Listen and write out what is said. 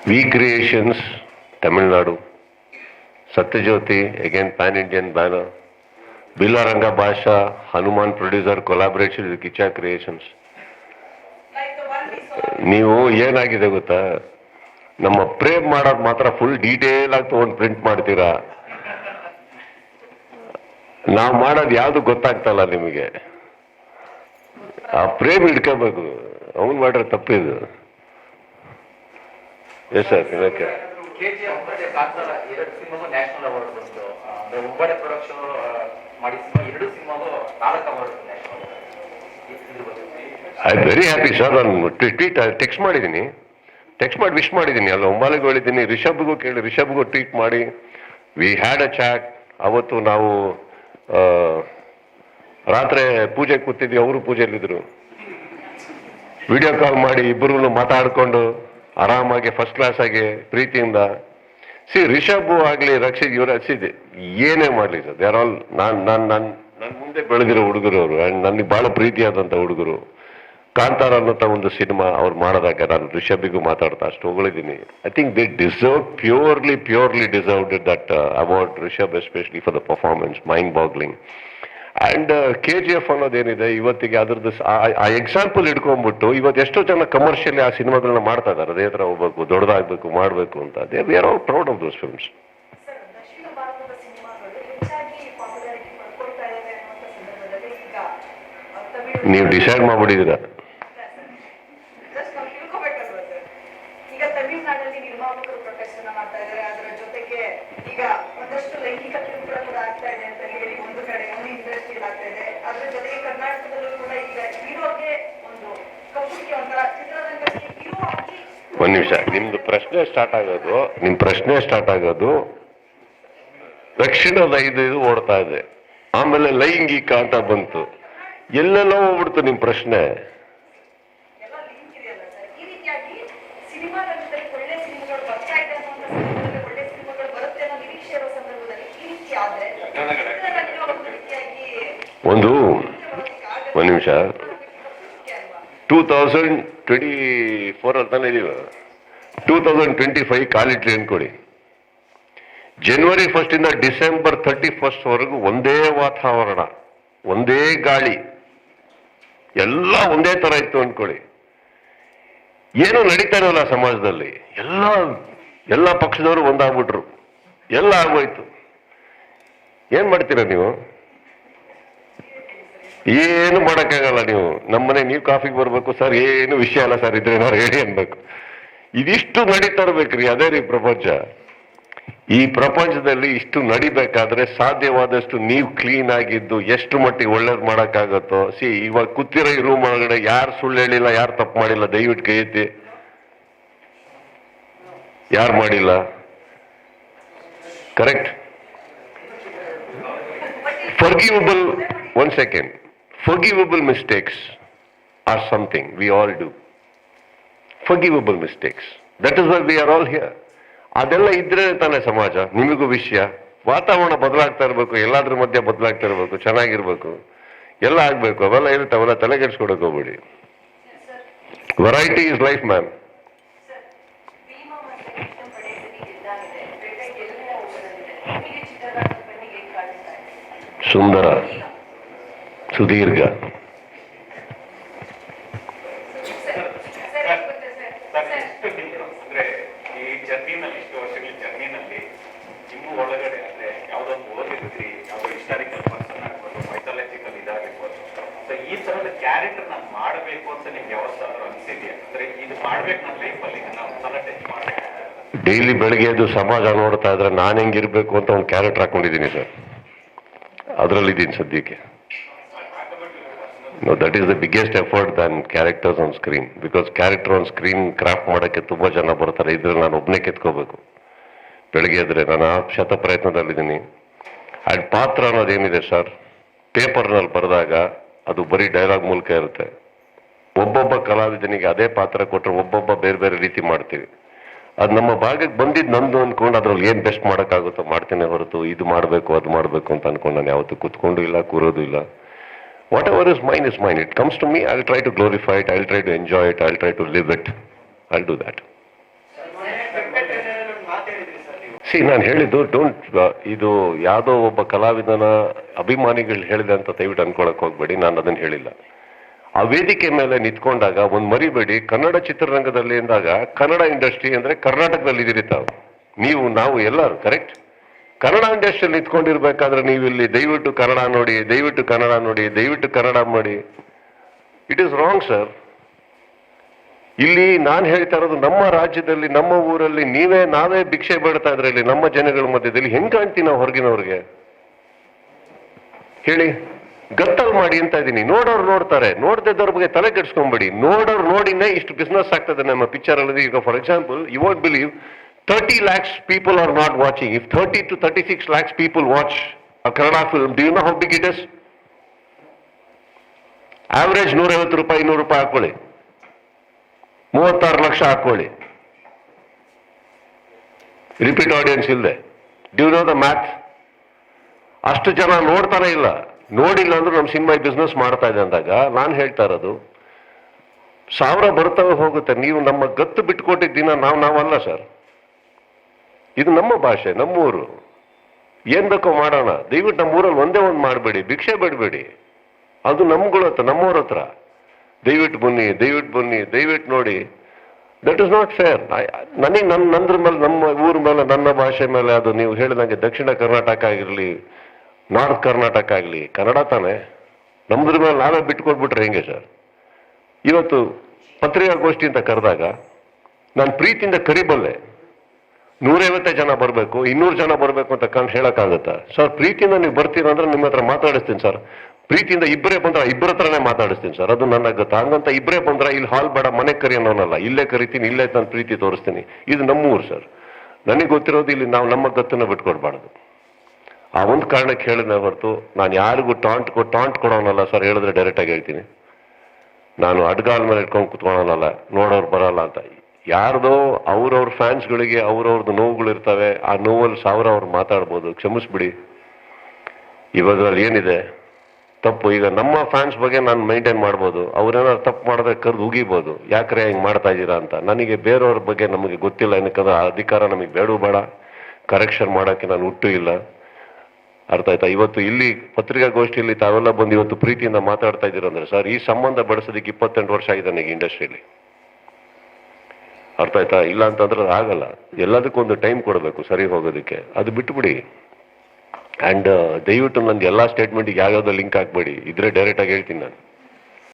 V creations Tamil Nadu, Sathya Jyothi again pan Indian banner, Billa Ranga Baasha Hanuman producer collaboration with Kichcha creations. ನೀವು ಏನಾಗಿದೆ ಗೊತ್ತಾ, ನಮ್ಮ ಪ್ರೇಮ್ ಮಾಡೋದು ಮಾತ್ರ ಫುಲ್ ಡೀಟೇಲ್ ಆಗಿ ತಗೊಂಡು ಪ್ರಿಂಟ್ ಮಾಡ್ತೀರಾ, ನಾವು ಮಾಡೋದು ಯಾವ್ದು ಗೊತ್ತಾಗ್ತಲ್ಲ ನಿಮಗೆ. ಆ ಪ್ರೇಮ್ ಹಿಡ್ಕೋಬೇಕು, ಅವನು ಮಾಡ್ರೆ ತಪ್ಪಿದು. ಎಸ್ ಸರ್, ಇದಕ್ಕೆ ಐ ವೆರಿ ಹ್ಯಾಪಿ ಸರ್. ನಾನು ಟ್ವೀಟ್ ಟೆಕ್ಸ್ಟ್ ಮಾಡಿದ್ದೀನಿ, ಟೆಕ್ಸ್ಟ್ ಮಾಡಿ ವಿಶ್ ಮಾಡಿದ್ದೀನಿ. ಅಲ್ಲ ಒಂಬಾಲಿಗೂ ಹೇಳಿದ್ದೀನಿ, ರಿಷಬ್ಗೂ ಕೇಳಿ, ರಿಷಬ್ಗೂ ಟ್ವೀಟ್ ಮಾಡಿ. We had a chat. ಅವತ್ತು ನಾವು ರಾತ್ರಿ ಪೂಜೆಗೆ ಕೂತಿದ್ವಿ, ಅವರು ಪೂಜೆಯಲ್ಲಿದ್ರು. ವಿಡಿಯೋ ಕಾಲ್ ಮಾಡಿ ಇಬ್ಬರು ಮಾತಾಡ್ಕೊಂಡು ಆರಾಮಾಗಿ ಫಸ್ಟ್ ಕ್ಲಾಸ್ ಆಗಿ ಪ್ರೀತಿಯಿಂದ. ರಿಷಬ್ ಆಗ್ಲಿ ರಕ್ಷಿತ್ ಇವ್ರ ಹಚ್ಚಿದೆ ಏನೇ ಮಾಡ್ಲಿ ಸರ್, ದೇ ಆರ್ ಆಲ್ ನನ್ನ ಮುಂದೆ ಬೆಳೆದಿರೋ ಹುಡುಗರು ಅವರು. ಅಂಡ್ ನನಗೆ ಬಹಳ ಪ್ರೀತಿಯಾದಂಥ ಹುಡುಗರು. ಕಾಂತಾರ ಅನ್ನೋಂಥ ಒಂದು ಸಿನಿಮಾ ಅವ್ರು ಮಾಡೋದಾಗ ನಾನು ರಿಷಬ್ಬಿಗೂ ಮಾತಾಡ್ತಾ ಅಷ್ಟು ಹೊಗಳಿದ್ದೀನಿ. I think they deserve, purely deserved that award. Rishab especially for the performance, mind boggling. And KGF ಅನ್ನೋದೇನಿದೆ ಇವತ್ತಿಗೆ ಅದ್ರದ್ದು ಆ ಎಕ್ಸಾಂಪಲ್ ಇಟ್ಕೊಂಡ್ಬಿಟ್ಟು ಇವತ್ತು ಎಷ್ಟೋ ಜನ ಕಮರ್ಷಿಯಲಿ ಆ ಸಿನಿಮಾಗಳನ್ನ ಮಾಡ್ತಾ ಇದ್ದಾರೆ. ಅದೇ ಥರ ಹೋಗ್ಬೇಕು, ದೊಡ್ಡದಾಗಬೇಕು, ಮಾಡಬೇಕು ಅಂತ. We are all proud of those films. ನೀವು ಡಿಸೈಡ್ ಮಾಡ್ಬಿಟ್ಟಿದ್ದೀರಾ? ಈಗ ತಮಿಳುನಾಡಲ್ಲಿ ನಿರ್ಮಾಪಕರು ಪ್ರದರ್ಶನ ಮಾಡ್ತಾ ಇದ್ದಾರೆ, ಅದರ ಜೊತೆಗೆ ಈಗ ಒಂದಷ್ಟು ಲೈಂಗಿಕ ಕಿರುಕುಳ ಕೂಡ ಆಗ್ತಾ ಇದೆ ಅಂತ ಹೇಳಿ ಒಂದು ಕಡೆ ಒಂದು ಇಂಡಸ್ಟ್ರಿಯಲ್ಲಿ ಆಗ್ತಾ ಇದೆ. ಅದರ ಜೊತೆಗೆ ಕರ್ನಾಟಕದಲ್ಲೂ ಕೂಡ ಈಗ ಹೀರೋಗೆ ಒಂದು ಕಪ್ಪುಗೆ ಒಂಥರ ಚಿತ್ರರಂಗಕ್ಕೆ ಹೀರೋ ಆಗಿ. ಒಂದ್ ನಿಮಿಷ, ನಿಮ್ ಪ್ರಶ್ನೆ ಸ್ಟಾರ್ಟ್ ಆಗೋದು ದಕ್ಷಿಣದ ಇದು ಓಡ್ತಾ ಇದೆ, ಆಮೇಲೆ ಲೈಂಗಿಕ ಅಂತ ಬಂತು, ಎಲ್ಲೆಲ್ಲ ಹೋಗ್ಬಿಡ್ತು ನಿಮ್ ಪ್ರಶ್ನೆ. ಒಂದು ನಿಮಿಷ, 2024 ಅಂತಾನೆ ಇದೀವ, 2025 ಕಾಲಿಟ್ರಿ ಅನ್ಕೊಡಿ. January 1st ಇಂದ December 31st ವರೆಗೂ ಒಂದೇ ವಾತಾವರಣ, ಒಂದೇ ಗಾಳಿ, ಎಲ್ಲ ಒಂದೇ ತರ ಇತ್ತು ಅನ್ಕೊಳ್ಳಿ. ಏನೂ ನಡೀತಾ ಇರೋಲ್ಲ ಸಮಾಜದಲ್ಲಿ. ಎಲ್ಲ ಪಕ್ಷದವರು ಒಂದಾಗ್ಬಿಟ್ರು, ಎಲ್ಲ ಆಗೋಯ್ತು. ಏನ್ ಮಾಡ್ತೀರಾ ನೀವು? ಏನು ಮಾಡಕ್ಕಾಗಲ್ಲ. ನೀವು ನಮ್ಮನೆ ನೀವು ಕಾಫಿಗೆ ಬರ್ಬೇಕು ಸರ್, ಏನು ವಿಷಯ ಅಲ್ಲ ಸರ್, ಇದ್ರೆ ನಾವು ಹೇಳಿ ಅನ್ಬೇಕು. ಇದಿಷ್ಟು ನಡೀತಾ ಇರ್ಬೇಕ್ರಿ. ಅದೇ ರೀ ಪ್ರಪಂಚ. ಈ ಪ್ರಪಂಚದಲ್ಲಿ ಇಷ್ಟು ನಡಿಬೇಕಾದ್ರೆ ಸಾಧ್ಯವಾದಷ್ಟು ನೀವು ಕ್ಲೀನ್ ಆಗಿದ್ದು ಎಷ್ಟು ಮಟ್ಟಿಗೆ ಒಳ್ಳೇದು ಮಾಡಕ್ಕಾಗತ್ತೋ. ಇವಾಗ ಕೂತಿರೋ ಈ ರೂಮ್ ಒಳಗಡೆ ಯಾರು ಸುಳ್ಳು ಹೇಳಿಲ್ಲ, ಯಾರು ತಪ್ಪು ಮಾಡಿಲ್ಲ, ದಯವಿಟ್ಟು ಕೈ ಎತ್ತಿ. ಯಾರು ಮಾಡಿಲ್ಲ? Correct. Forgivable, one second. Forgivable mistakes are something we all do. Forgivable mistakes. That is why we are all here. ಅದೆಲ್ಲ ಇದ್ರೆ ತಾನೇ ಸಮಾಜ. ನಿಮಗೂ ವಿಷಯ, ವಾತಾವರಣ ಬದಲಾಗ್ತಾ ಇರ್ಬೇಕು, ಎಲ್ಲಾದ್ರ ಮಧ್ಯೆ ಬದಲಾಗ್ತಾ ಇರ್ಬೇಕು, ಚೆನ್ನಾಗಿರ್ಬೇಕು, ಎಲ್ಲ ಆಗ್ಬೇಕು. ಅವೆಲ್ಲ ಇರುತ್ತೆ, ಅವೆಲ್ಲ ತಲೆಗೆಡ್ಸ್ಕೊಡಕ್ ಹೋಗ್ಬೇಡಿ. Variety is life ma'am. ಸುಂದರ, ಸುದೀರ್ಘ. ಒಳಗಡೆ ಅಂದ್ರೆ ಯಾವ್ದೊಂದು ಓದಿರ್ತೀರಿ, ಯಾವ್ದೋ ಹಿಸ್ಟಾರಿಕಲ್ ಪರ್ಸನ್ ಆಗ್ಬೋದು, ಮೈಥಾಲಜಿಕಲ್ ಇದಾಗಿರ್ಬೋದು. ಸೊ ಈ ತರದ ಕ್ಯಾರೆಕ್ಟರ್ ನಾನು ಮಾಡಬೇಕು ಅಂತ ನಿಮ್ಗೆ ಯಾವತ್ತಾದ್ರೂ ಅನ್ಸಿದ್ಯಾ? ಅಂದ್ರೆ ಇದು ಮಾಡ್ಬೇಕು ನನ್ನ ಲೈಫಲ್ಲಿ, ನಾನು ಒಂದ್ಸಲ ಟಚ್ ಮಾಡ್ಬೇಕು. ಡೈಲಿ ಬೆಳಗ್ಗೆ ಎದ್ದು ಸಮಾಜ ನೋಡ್ತಾ ಇದ್ರೆ ನಾನು ಹೆಂಗಿರ್ಬೇಕು ಅಂತ ಒಂದು ಕ್ಯಾರೆಕ್ಟರ್ ಹಾಕೊಂಡಿದ್ದೀನಿ ಸರ್. ಅದರಲ್ಲಿದ್ದೀನಿ ಸದ್ಯಕ್ಕೆ. No, that is the biggest effort than characters on screen. Because character on screen craft ಮಾಡೋಕ್ಕೆ ತುಂಬಾ ಜನ ಬರ್ತಾರೆ, ಇದ್ರೆ ನಾನು ಒಬ್ಬನೇ ಕೆತ್ಕೋಬೇಕು. ಬೆಳಗ್ಗೆ ಎದ್ರೆ ನಾನು ಶತ ಪ್ರಯತ್ನದಲ್ಲಿದ್ದೀನಿ. ಅಂಡ್ ಪಾತ್ರ ಅನ್ನೋದೇನಿದೆ ಸರ್, ಪೇಪರ್ನಲ್ಲಿ ಬರೆದಾಗ ಅದು ಬರೀ ಡೈಲಾಗ್ ಮೂಲಕ ಇರುತ್ತೆ. ಒಬ್ಬೊಬ್ಬ ಕಲಾವಿದನಿಗೆ ಅದೇ ಪಾತ್ರ ಕೊಟ್ಟರೆ ಒಬ್ಬೊಬ್ಬ ಬೇರೆ ಬೇರೆ ರೀತಿ ಮಾಡ್ತೀವಿ. ಅದು ನಮ್ಮ ಭಾಗಕ್ಕೆ ಬಂದಿದ್ದು ನಂದು ಅನ್ಕೊಂಡು ಅದ್ರಲ್ಲಿ ಏನು ಬೆಸ್ಟ್ ಮಾಡೋಕ್ಕಾಗುತ್ತೋ ಮಾಡ್ತೇನೆ ಹೊರತು ಇದು ಮಾಡಬೇಕು ಅದು ಮಾಡಬೇಕು ಅಂತ ಅನ್ಕೊಂಡು ನಾನು ಯಾವತ್ತೂ ಕೂತ್ಕೊಂಡು ಇಲ್ಲ, ಕೂರೋದು ಇಲ್ಲ. Whatever is mine. It comes to me, I'll try to glorify it, I'll try to enjoy it, I'll try to live it. I'll do that. ಹೇಳಿದ್ರಿ ಸರ್ ನೀವು. ನಾನು ಹೇಳಿದ್ದು ಇದು ಯಾವುದೋ ಒಬ್ಬ ಕಲಾವಿದನ ಅಭಿಮಾನಿಗಳು ಹೇಳಿದೆ ಅಂತ ದಯವಿಟ್ಟು ಅನ್ಕೊಳಕ್ ಹೋಗ್ಬೇಡಿ, ನಾನು ಅದನ್ನ ಹೇಳಿಲ್ಲ. ಆ ವೇದಿಕೆ ಮೇಲೆ ನಿಂತ್ಕೊಂಡಾಗ ಒಂದ್ ಮರಿಬೇಡಿ, ಕನ್ನಡ ಚಿತ್ರರಂಗದಲ್ಲಿ ಎಂದಾಗ ಕನ್ನಡ ಇಂಡಸ್ಟ್ರಿ ಅಂದ್ರೆ ಕರ್ನಾಟಕದಲ್ಲಿ ಇದೀರಿ ತಾವು, ನೀವು ನಾವು ಎಲ್ಲರೂ ಕರೆಕ್ಟ್. ಕನ್ನಡ ಇಂಡಸ್ಟ್ರಿಯಲ್ಲಿ ನಿಂತ್ಕೊಂಡಿರ್ಬೇಕಾದ್ರೆ ನೀವು ಇಲ್ಲಿ ದಯವಿಟ್ಟು ಕನ್ನಡ ನೋಡಿ, ದಯವಿಟ್ಟು ಕನ್ನಡ ನೋಡಿ, ದಯವಿಟ್ಟು ಕನ್ನಡ ಮಾಡಿ, ಇಟ್ ಈಸ್ ರಾಂಗ್ ಸರ್. ಇಲ್ಲಿ ನಾನು ಹೇಳ್ತಾ ಇರೋದು ನಮ್ಮ ರಾಜ್ಯದಲ್ಲಿ, ನಮ್ಮ ಊರಲ್ಲಿ ನಾವೇ ಭಿಕ್ಷೆ ಬೇಡ್ತಾ ಇದ್ರೆ ಇಲ್ಲಿ ನಮ್ಮ ಜನಗಳ ಮಧ್ಯದಲ್ಲಿ ಹೆಂಗ್ ಕಾಣ್ತೀವಿ ನಾವು ಹೊರಗಿನವ್ರಿಗೆ ಹೇಳಿ? ಗತ್ತಲ್ ಮಾಡಿ ಅಂತ ಇದೀನಿ. ನೋಡೋರು ನೋಡ್ತಾರೆ, ನೋಡ್ದಿದ್ದವ್ರ ಬಗ್ಗೆ ತಲೆ ಕೆಡ್ಸ್ಕೊಂಬೇಡಿ. ನೋಡೋರು ನೋಡಿನೇ ಇಷ್ಟು ಬಿಸ್ನೆಸ್ ಆಗ್ತದೆ ನಮ್ಮ ಪಿಕ್ಚರ್ ಅಲ್ಲಿ. ಈಗ for example, you want believe 30 lakhs people are not watching. If 30 to 36 lakhs people watch a Kannada film, do you know how big it is? Average 150 ರೂಪಾಯಿ 200 ರೂಪಾಯಿ ಹಾಕೊಳ್ಳಿ, 36 ಲಕ್ಷ ಹಾಕೊಳ್ಳಿ, ರಿಪೀಟ್ ಆಡಿಯನ್ಸ್ ಇಲ್ಲದೆ. Due know the math? ಅಷ್ಟು ಜನ ನೋಡ್ತಾನೆ ಇಲ್ಲ. ನೋಡಿಲ್ಲ ಅಂದ್ರೆ ನಮ್ಮ ಸಿನಿಮಾ ಬಿಸ್ನೆಸ್ ಮಾಡ್ತಾ ಇದೆ ಅಂದಾಗ ನಾನು ಹೇಳ್ತಾ ಇರೋದು, 1000 ಬರ್ತವೆ ಹೋಗುತ್ತೆ. ನೀವು ನಮ್ಮ ಗತ್ತು ಬಿಟ್ಕೊಟ್ಟಿದ್ದ ದಿನ ನಾವಲ್ಲ ಸರ್. ಇದು ನಮ್ಮ ಭಾಷೆ, ನಮ್ಮೂರು, ಏನ್ ಬೇಕೋ ಮಾಡೋಣ. ದಯವಿಟ್ಟು ನಮ್ಮೂರಲ್ಲಿ ಒಂದೇ ಒಂದು ಮಾಡಬೇಡಿ, ಭಿಕ್ಷೆ ಬೇಡಬೇಡಿ. ಅದು ನಮ್ಗಳ ಹತ್ರ, ನಮ್ಮೂರ ಹತ್ರ. ದಯವಿಟ್ಟು ಬನ್ನಿ, ದಯವಿಟ್ಟು ಬನ್ನಿ, ದಯವಿಟ್ಟು ನೋಡಿ. That is not fair. ನನಗೆ ನಂದ್ರ ಮೇಲೆ, ನಮ್ಮ ಊರ ಮೇಲೆ, ನನ್ನ ಭಾಷೆ ಮೇಲೆ, ಅದು ನೀವು ಹೇಳಿದಂಗೆ ದಕ್ಷಿಣ ಕರ್ನಾಟಕ ಆಗಿರಲಿ, ನಾರ್ತ್ ಕರ್ನಾಟಕ ಆಗಲಿ, ಕನ್ನಡ ತಾನೆ. ನಮ್ದ್ರ ಮೇಲೆ ನಾವೇ ಬಿಟ್ಕೊಟ್ಬಿಟ್ರೆ ಹೆಂಗೆ ಸರ್? ಇವತ್ತು ಪತ್ರಿಕಾಗೋಷ್ಠಿ ಅಂತ ಕರೆದಾಗ ನಾನು ಪ್ರೀತಿಯಿಂದ ಕರಿಬಲ್ಲೆ. 150 ಜನ ಬರಬೇಕು, 200 ಜನ ಬರಬೇಕು ಅಂತ ಹೇಳಕ್ಕಾಗತ್ತಾ ಸರ್? ಪ್ರೀತಿಯಿಂದ ನೀವು ಬರ್ತೀರ ಅಂದ್ರೆ ನಿಮ್ಮ ಹತ್ರ ಮಾತಾಡಿಸ್ತೀನಿ ಸರ್. ಪ್ರೀತಿಯಿಂದ ಇಬ್ಬರೇ ಬಂದ್ರೆ ಇಬ್ಬರ ಹತ್ರನೇ ಮಾತಾಡಿಸ್ತೀನಿ ಸರ್. ಅದು ನನ್ನ ಗೊತ್ತಾ. ಹಂಗಂತ ಇಬ್ಬರೇ ಬಂದ್ರೆ ಇಲ್ಲಿ ಹಾಲ್ ಬೇಡ, ಮನೆ ಕರಿ ಅನ್ನೋನಲ್ಲ. ಇಲ್ಲೇ ಕರಿತೀನಿ, ಇಲ್ಲೇ ನಾನು ಪ್ರೀತಿ ತೋರಿಸ್ತೀನಿ. ಇದು ನಮ್ಮೂರು ಸರ್. ನನಗೆ ಗೊತ್ತಿರೋದು ಇಲ್ಲಿ ನಾವು ನಮ್ಮ ಗತ್ತನ್ನ ಬಿಟ್ಕೊಡ್ಬಾರ್ದು. ಆ ಒಂದು ಕಾರಣಕ್ಕೆ ಹೇಳಿದ ಹೊರತು ನಾನು ಯಾರಿಗೂ ಟಾಂಟ್ ಕೊಡೋನಲ್ಲ ಸರ್. ಹೇಳಿದ್ರೆ ಡೈರೆಕ್ಟ್ ಆಗಿ ಹೇಳ್ತೀನಿ. ನಾನು ಅಡ್ಗಾಲ್ ಮೇಲೆ ಇಟ್ಕೊಂಡು ಕುತ್ಕೊಳೋನಲ್ಲ, ನೋಡೋರು ಬರಲ್ಲ ಅಂತ. ಯಾರ್ದೋ ಅವ್ರವ್ರ ಫ್ಯಾನ್ಸ್ಗಳಿಗೆ ಅವ್ರವ್ರದ್ದು ನೋವುಗಳು ಇರ್ತವೆ. ಆ ನೋವಲ್ಲಿ 1000 ಅವ್ರು ಮಾತಾಡ್ಬೋದು, ಕ್ಷಮಿಸ್ಬಿಡಿ. ಇವಾಗಲ್ಲಿ ಏನಿದೆ ತಪ್ಪು. ಈಗ ನಮ್ಮ ಫ್ಯಾನ್ಸ್ ಬಗ್ಗೆ ನಾನು ಮೇಂಟೈನ್ ಮಾಡ್ಬೋದು. ಅವ್ರೇನಾದ್ರು ತಪ್ಪು ಮಾಡಿದ್ರೆ ಕರೆದು ಉಗಿಬೋದು, ಯಾಕ್ರೆ ಹಿಂಗೆ ಮಾಡ್ತಾ ಇದ್ದೀರಾ ಅಂತ. ನನಗೆ ಬೇರೆಯವ್ರ ಬಗ್ಗೆ ನಮಗೆ ಗೊತ್ತಿಲ್ಲ, ಏನಕ್ಕಂದ್ರೆ ಆ ಅಧಿಕಾರ ನಮಗೆ ಬೇಡ. ಕರೆಕ್ಷನ್ ಮಾಡೋಕ್ಕೆ ನಾನು ಹುಟ್ಟು ಇಲ್ಲ. ಅರ್ಥ ಆಯ್ತಾ? ಇವತ್ತು ಇಲ್ಲಿ ಪತ್ರಿಕಾಗೋಷ್ಠಿಯಲ್ಲಿ ತಾವೆಲ್ಲ ಬಂದು ಇವತ್ತು ಪ್ರೀತಿಯಿಂದ ಮಾತಾಡ್ತಾ ಇದ್ದೀರಂದ್ರೆ ಸರ್, ಈ ಸಂಬಂಧ ಬೆಳೆಸೋದಕ್ಕೆ 28 ವರ್ಷ ಆಗಿದೆ ನನಗೆ ಇಂಡಸ್ಟ್ರಿಯಲ್ಲಿ. ಅರ್ಥ ಆಯ್ತಾ? ಇಲ್ಲ ಅಂತಂದ್ರೆ ಆಗಲ್ಲ. ಎಲ್ಲದಕ್ಕೊಂದು ಟೈಮ್ ಕೊಡಬೇಕು ಸರಿ ಹೋಗೋದಕ್ಕೆ. ಅದು ಬಿಟ್ಬಿಡಿ. ಆ್ಯಂಡ್ ದಯವಿಟ್ಟು ನಂದು ಎಲ್ಲ ಸ್ಟೇಟ್ಮೆಂಟಿಗೆ ಯಾವ್ಯಾವ್ದೋ ಲಿಂಕ್ ಹಾಕ್ಬೇಡಿ. ಇದ್ರೆ ಡೈರೆಕ್ಟ್ ಆಗಿ ಹೇಳ್ತೀನಿ ನಾನು.